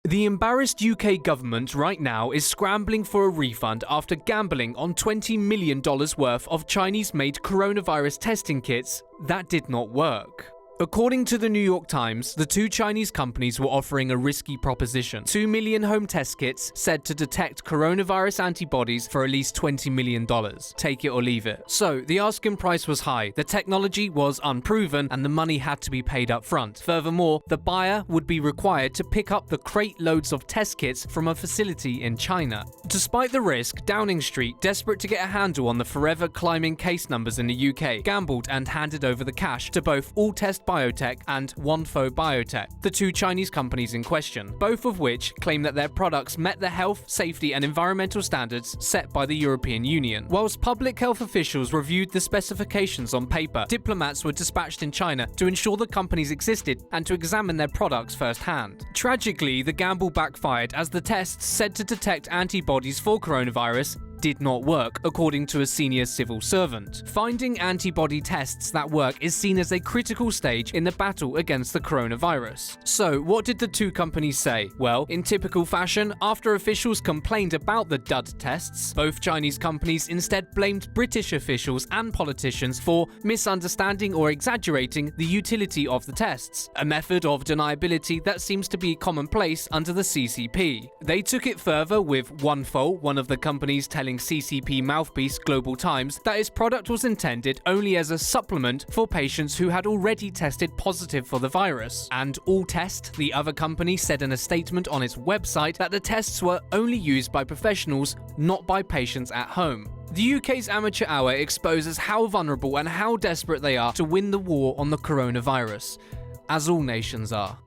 The embarrassed UK government right now is scrambling for a refund after gambling on $20 million worth of Chinese-made coronavirus testing kits that did not work. According to the New York Times, the two Chinese companies were offering a risky proposition: 2 million home test kits said to detect coronavirus antibodies for at least $20 million. Take it or leave it. So, the asking price was high, the technology was unproven, and the money had to be paid up front. Furthermore, the buyer would be required to pick up the crate loads of test kits from a facility in China. Despite the risk, Downing Street, desperate to get a handle on the forever climbing case numbers in the UK, gambled and handed over the cash to both All-Test Biotech and Unproved Biotech, the two Chinese companies in question, both of which claim that their products met the health, safety and environmental standards set by the European Union. Whilst public health officials reviewed the specifications on paper, diplomats were dispatched in China to ensure the companies existed and to examine their products firsthand. Tragically, the gamble backfired as the tests said to detect antibodies for coronavirus did not work, according to a senior civil servant. Finding antibody tests that work is seen as a critical stage in the battle against the coronavirus. So, what did the two companies say? Well, in typical fashion, after officials complained about the dud tests, both Chinese companies instead blamed British officials and politicians for misunderstanding or exaggerating the utility of the tests, a method of deniability that seems to be commonplace under the CCP. They took it further with Unproved, one of the companies telling CCP mouthpiece Global Times that its product was intended only as a supplement for patients who had already tested positive for the virus. And All-Test, the other company, said in a statement on its website that the tests were only used by professionals, not by patients at home. The UK's Amateur Hour exposes how vulnerable and how desperate they are to win the war on the coronavirus, as all nations are.